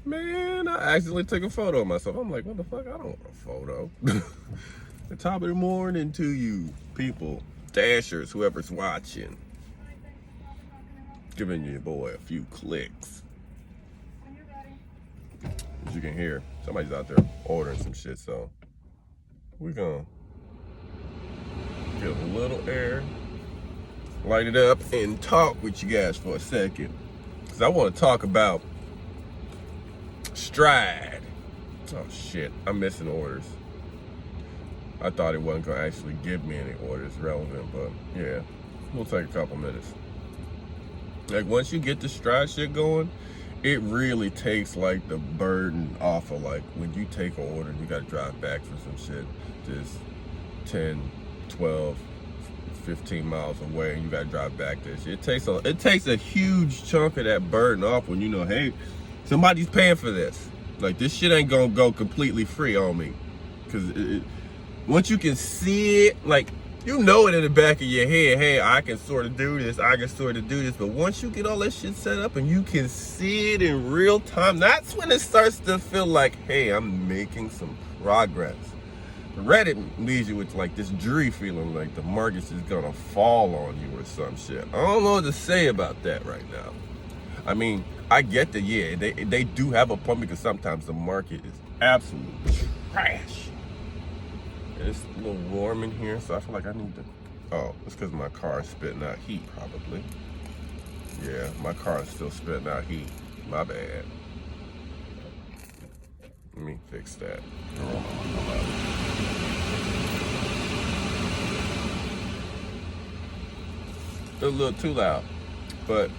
Man, I accidentally took a photo of myself. I'm like, what the fuck? I don't want a photo. The top of the morning to you people, dashers, whoever's watching. Giving your boy a few clicks. As you can hear, somebody's out there ordering some shit, so we're gonna get a little air, light it up, and talk with you guys for a second. Because I want to talk about Stride. Oh shit, I'm missing orders. I thought it wasn't gonna actually give me any orders relevant, but yeah, we'll take a couple minutes. Like once you get the Stride shit going, it really takes like the burden off of like when you take an order and you gotta drive back for some shit just 10, 12, 15 miles away and you gotta drive back there. It takes a huge chunk of that burden off when you know, hey, somebody's paying for this. Like this shit ain't gonna go completely free on me. Cause once you can see it, like you know it in the back of your head, hey, I can sort of do this, but once you get all that shit set up and you can see it in real time, that's when it starts to feel like, hey, I'm making some progress. Reddit leaves you with like this dreary feeling like the market is gonna fall on you or some shit. I don't know what to say about that right now. I mean, I get that, yeah, they do have a point because sometimes the market is absolute trash. It's a little warm in here, so I feel like I need to, oh, it's because my car is spitting out heat, probably. Yeah, my car is still spitting out heat. My bad. Let me fix that. It's a little too loud, but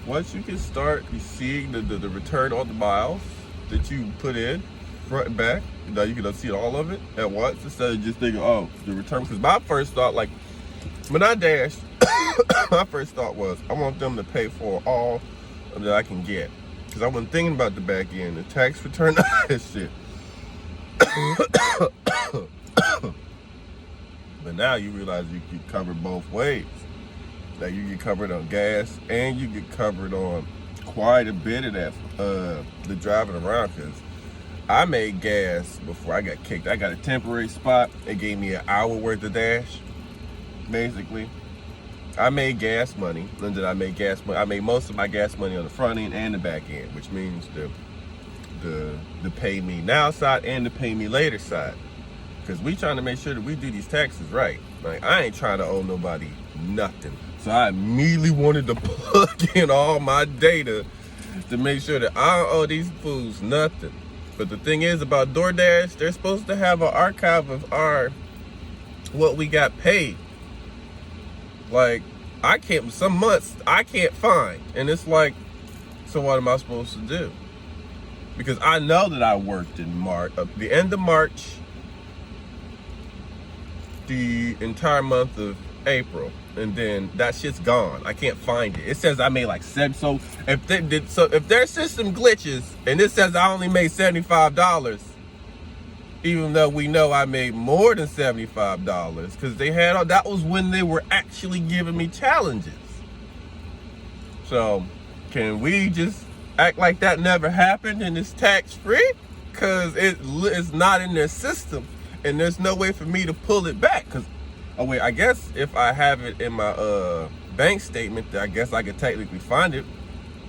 once you can start seeing the return on the miles that you put in, front and back, now you can see all of it at once instead of just thinking, oh, the return. Because my first thought, like when I dashed, my first thought was I want them to pay for all that I can get. Because I wasn't thinking about the back end, the tax return, that shit. But now you realize you get covered both ways. That you get covered on gas and you get covered on quite a bit of that, the driving around. Because I made gas before I got kicked. I got a temporary spot. It gave me an hour worth of dash, basically. I made gas money. And then I made most of my gas money on the front end and the back end, which means the pay me now side and the pay me later side. Because we trying to make sure that we do these taxes right. Like, I ain't trying to owe nobody nothing. So I immediately wanted to plug in all my data to make sure that I don't owe these fools nothing. But the thing is about DoorDash, they're supposed to have an archive of what we got paid. Like, some months I can't find. And it's like, so what am I supposed to do? Because I know that I worked in March, the end of March, the entire month of April, and then that shit's gone. I can't find it. It says I made like so if their system glitches and it says I only made $75, even though we know I made more than $75, because that was when they were actually giving me challenges. So can we just act like that never happened and it's tax free? Because it's not in their system and there's no way for me to pull it back. Because oh wait, I guess if I have it in my bank statement, I guess I could technically find it.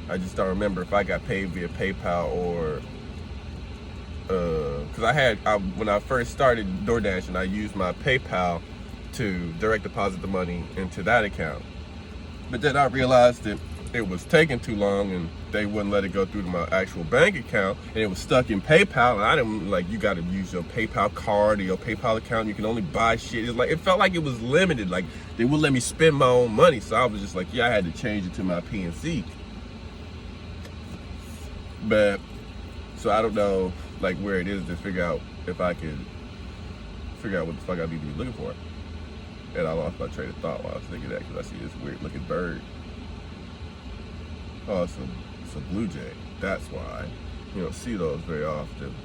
I just don't remember if I got paid via PayPal or because when I first started DoorDash and I used my PayPal to direct deposit the money into that account. But then I realized that it was taking too long and they wouldn't let it go through to my actual bank account, and it was stuck in PayPal, and I didn't, like, you got to use your PayPal card or your PayPal account. You can only buy shit. It felt like it was limited. Like, they wouldn't let me spend my own money, so I was just like, yeah, I had to change it to my PNC. But so I don't know, like, where it is to figure out if I could figure out what the fuck I need to be looking for. And I lost my train of thought while I was thinking that, because I see this weird looking bird. Oh, it's a blue jay. That's why. You don't see those very often.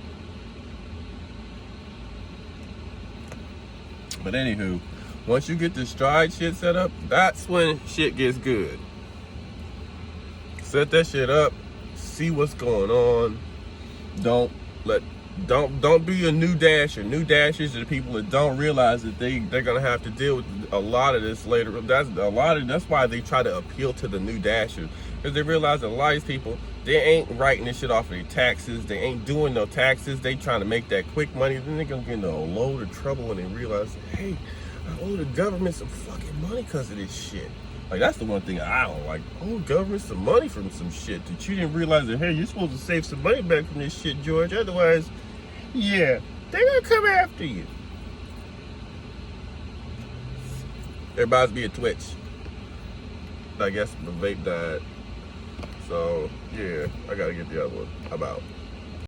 But anywho, once you get the Stride shit set up, that's when shit gets good. Set that shit up, see what's going on, Don't be a new dasher. New dashers are the people that don't realize that they're gonna have to deal with a lot of this later. That's why they try to appeal to the new dashers, because they realize that a lot of these people, they ain't writing this shit off of their taxes. They ain't doing no taxes. They trying to make that quick money. Then they're gonna get into a load of trouble when they realize, hey, I owe the government some fucking money because of this shit. Like, that's the one thing I don't like. Oh, government some money from some shit that you didn't realize that, hey, you're supposed to save some money back from this shit, George. Otherwise, yeah, they're gonna come after you. Everybody's be a Twitch. I guess the vape died. So, yeah, I gotta get the other one. I'm out.